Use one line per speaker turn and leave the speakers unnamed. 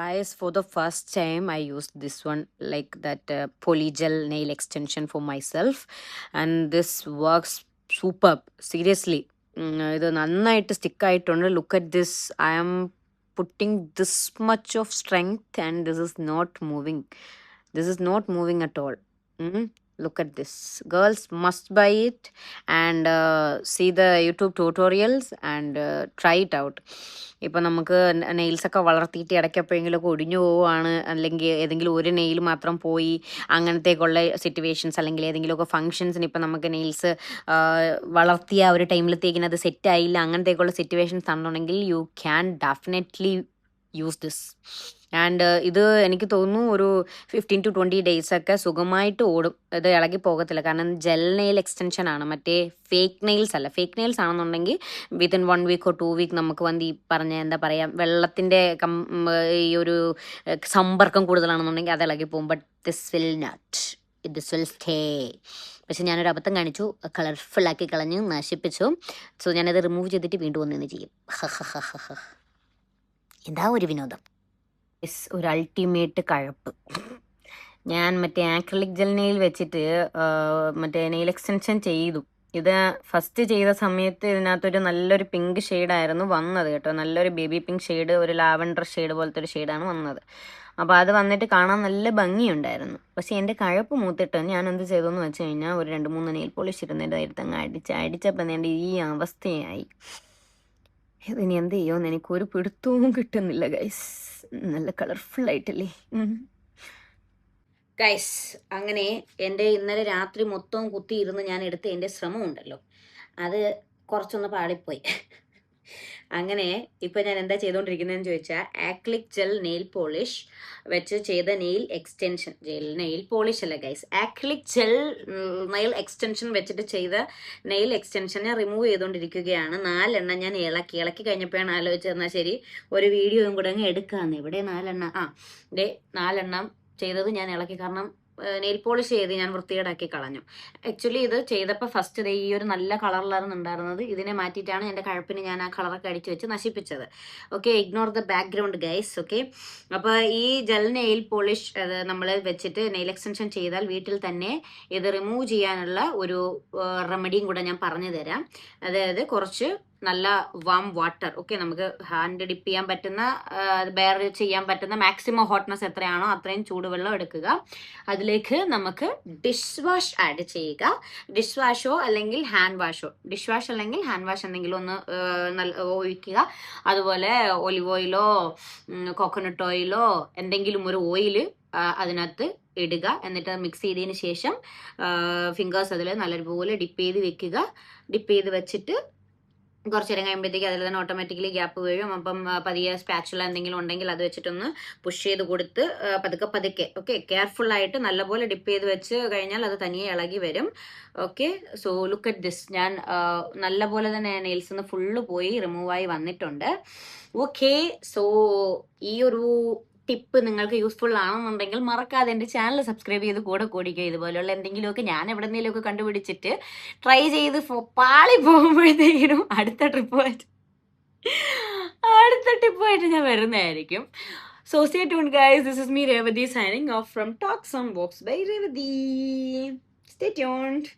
Guys, for the first time I used this one, like that polygel nail extension for myself, and this works superb, seriously. ഇത് നന്നായിട്ട് stick ആയിട്ടുണ്ട്. Look at this. I am putting this much of strength and this is not moving at all. Look at this. Girls must buy it and see the YouTube tutorials and try it out. ഇപ്പം നമുക്ക് നെയിൽസൊക്കെ വളർത്തിയിട്ട് ഇടയ്ക്കെപ്പോഴെങ്കിലുമൊക്കെ ഒടിഞ്ഞു പോവുകയാണ്, അല്ലെങ്കിൽ ഏതെങ്കിലും ഒരു nail മാത്രം പോയി, അങ്ങനത്തേക്കുള്ള situations, അല്ലെങ്കിൽ ഏതെങ്കിലുമൊക്കെ ഫംഗ്ഷൻസിന് ഇപ്പം നമുക്ക് നെയിൽസ് വളർത്തിയ ഒരു ടൈമിലത്തേക്കിന് അത് സെറ്റ് ആയില്ല, അങ്ങനത്തേക്കുള്ള സിറ്റുവേഷൻസ് ആണെന്നുണ്ടെങ്കിൽ you can definitely use this. And ഇത് എനിക്ക് തോന്നുന്നു ഒരു 15 to 20 days ഒക്കെ സുഖമായിട്ട് ഓടും. ഇത് ഇളകി പോകത്തില്ല, കാരണം ജെൽ നെയിൽ എക്സ്റ്റൻഷൻ ആണ്, മറ്റേ ഫേക്ക് നെയിൽസ് അല്ല. ഫേക്ക് നെയിൽസ് ആണെന്നുണ്ടെങ്കിൽ വിത്തിൻ 1 week or 2 week നമുക്ക് വന്ന് ഈ പറഞ്ഞ എന്താ പറയുക, വെള്ളത്തിൻ്റെ ഈ ഒരു സമ്പർക്കം കൂടുതലാണെന്നുണ്ടെങ്കിൽ അത് ഇളകി പോകും. But this will not, this will stay. പക്ഷെ ഞാനൊരു അബദ്ധം കാണിച്ചു, കളർഫുള്ളാക്കി കളഞ്ഞു, നശിപ്പിച്ചു. സോ ഞാനത് റിമൂവ് ചെയ്തിട്ട് വീണ്ടും ഒന്നിന്ന് ചെയ്യും. എന്താ ഒരു വിനോദം. ഒരു അൾട്ടിമേറ്റ് കഴപ്പ്. ഞാൻ മറ്റേ ആക്രിലിക് ജെൽ നെയിൽ വെച്ചിട്ട് മറ്റേ നെയിൽ എക്സ്റ്റൻഷൻ ചെയ്തു. ഇത് ഫസ്റ്റ് ചെയ്ത സമയത്ത് ഇതിനകത്തൊരു നല്ലൊരു പിങ്ക് ഷെയ്ഡായിരുന്നു വന്നത് കേട്ടോ. നല്ലൊരു ബേബി പിങ്ക് ഷെയ്ഡ്, ഒരു ലാവൻഡർ ഷെയ്ഡ് പോലത്തെ ഒരു ഷെയ്ഡാണ് വന്നത്. അപ്പോൾ അത് വന്നിട്ട് കാണാൻ നല്ല ഭംഗിയുണ്ടായിരുന്നു. പക്ഷേ എൻ്റെ കഴപ്പ് മൂത്തിട്ട് ഞാൻ എന്ത് ചെയ്തെന്ന് വെച്ച് കഴിഞ്ഞാൽ, ഒരു 2-3 നെയിൽ പോളിഷ് ഇരുന്നതിൻ്റെ അടുത്തങ്ങ് അടിച്ചപ്പോൾ എൻ്റെ ഈ അവസ്ഥയായി. ഇതിനി എന്ത് ചെയ്യുമെന്ന് എനിക്കൊരു പിടുത്തവും കിട്ടുന്നില്ല ഗൈസ്. നല്ല കളർഫുള്ളായിട്ടല്ലേ ഗൈസ്. അങ്ങനെ എൻ്റെ ഇന്നലെ രാത്രി മൊത്തവും കുത്തിയിരുന്ന് ഞാൻ എടുത്ത എൻ്റെ ശ്രമം ഉണ്ടല്ലോ, അത് കുറച്ചൊന്ന് പാളിപ്പോയി. അങ്ങനെ ഇപ്പം ഞാൻ എന്താ ചെയ്തുകൊണ്ടിരിക്കുന്നതെന്ന് ചോദിച്ചാൽ, ആക്രിലിക് ജെൽ നെയിൽ പോളിഷ് വെച്ച് ചെയ്ത നെയിൽ എക്സ്റ്റൻഷൻ, നെയിൽ പോളിഷ് അല്ല guys, acrylic gel nail extension വെച്ചിട്ട് ചെയ്ത നെയിൽ എക്സ്റ്റൻഷനെ റിമൂവ് ചെയ്തുകൊണ്ടിരിക്കുകയാണ്. 4 എണ്ണം ഞാൻ ഇളക്കി കഴിഞ്ഞപ്പോഴാണ് ആലോചിച്ചത്, എന്നാൽ ശരി ഒരു വീഡിയോയും കൂടെ അങ്ങ് എടുക്കാമെന്ന്. ഇവിടെ 4 എണ്ണം, 4 എണ്ണം ചെയ്തത് ഞാൻ ഇളക്കി, കാരണം നെയിൽ പോളിഷ് ചെയ്ത് ഞാൻ വൃത്തികേടാക്കി കളഞ്ഞു. ആക്ച്വലി ഇത് ചെയ്തപ്പോൾ ഫസ്റ്റ് ഈ ഒരു നല്ല കളറിലായിരുന്നു ഉണ്ടായിരുന്നത്, ഇതിനെ മാറ്റിയിട്ടാണ് എൻ്റെ കഴുപ്പിന് ഞാൻ ആ കളറൊക്കെ അടിച്ചു വെച്ച് നശിപ്പിച്ചത്. Okay, ignore the background guys. Okay, അപ്പോൾ ഈ ജെൽ നെയിൽ പോളിഷ് നമ്മൾ വെച്ചിട്ട് നെയിൽ എക്സ്റ്റൻഷൻ ചെയ്താൽ വീട്ടിൽ തന്നെ ഇത് റിമൂവ് ചെയ്യാനുള്ള ഒരു റെമഡിയും കൂടെ ഞാൻ പറഞ്ഞു തരാം. അതായത് കുറച്ച് നല്ല വാം വാട്ടർ, ഓക്കെ, നമുക്ക് ഹാൻഡ് ഡിപ്പ് ചെയ്യാൻ പറ്റുന്ന, ബെയർ ചെയ്യാൻ പറ്റുന്ന മാക്സിമം ഹോട്ട്നെസ് എത്രയാണോ അത്രയും ചൂടുവെള്ളം എടുക്കുക. അതിലേക്ക് നമുക്ക് ഡിഷ് വാഷ് ആഡ് ചെയ്യുക. ഡിഷ് വാഷോ അല്ലെങ്കിൽ ഹാൻഡ് വാഷോ, ഡിഷ് വാഷ് അല്ലെങ്കിൽ ഹാൻഡ് വാഷ് എന്തെങ്കിലും ഒന്ന് ഒഴിക്കുക. അതുപോലെ ഒലിവ് ഓയിലോ കോക്കനട്ട് ഓയിലോ എന്തെങ്കിലും ഒരു ഓയില് അതിനകത്ത് ഇടുക. എന്നിട്ട് മിക്സ് ചെയ്തതിന് ശേഷം ഫിംഗേഴ്സ് അതിൽ നല്ലതുപോലെ ഡിപ്പ് ചെയ്ത് വെക്കുക. ഡിപ്പ് ചെയ്ത് വെച്ചിട്ട് കുറച്ച് നേരം കഴിയുമ്പോഴത്തേക്ക് അതിൽ തന്നെ ഓട്ടോമാറ്റിക്കലി ഗ്യാപ്പ് വീഴും. അപ്പം പതിയെ സ്പാച്ചുല എന്തെങ്കിലും ഉണ്ടെങ്കിൽ അത് വെച്ചിട്ടൊന്ന് പുഷ് ചെയ്ത് കൊടുത്ത് പതുക്കെ ഓക്കെ, കെയർഫുള്ളായിട്ട് നല്ലപോലെ ഡിപ്പ് ചെയ്ത് വെച്ച് കഴിഞ്ഞാൽ അത് തനിയെ ഇളകി വരും. Okay, so look at this. ഞാൻ നല്ലപോലെ തന്നെ നെയിൽസ് നിന്ന് ഫുള്ള് പോയി റിമൂവായി വന്നിട്ടുണ്ട്. ഓക്കെ, സോ ഈ ഒരു ടിപ്പ് നിങ്ങൾക്ക് യൂസ്ഫുൾ ആണെന്നുണ്ടെങ്കിൽ മറക്കാതെ എൻ്റെ ചാനൽ സബ്സ്ക്രൈബ് ചെയ്ത് കൂടെ കൂടിക്കുക. ഇതുപോലെയുള്ള എന്തെങ്കിലുമൊക്കെ ഞാൻ എവിടെന്നെങ്കിലുമൊക്കെ കണ്ടുപിടിച്ചിട്ട് ട്രൈ ചെയ്ത് പാളി പോകുമ്പോഴത്തേക്കിനും അടുത്ത ടിപ്പുമായിട്ട് ഞാൻ വരുന്നതായിരിക്കും. So stay tuned guys, this is me Revati signing off from Talks on Box by Revati. Stay tuned.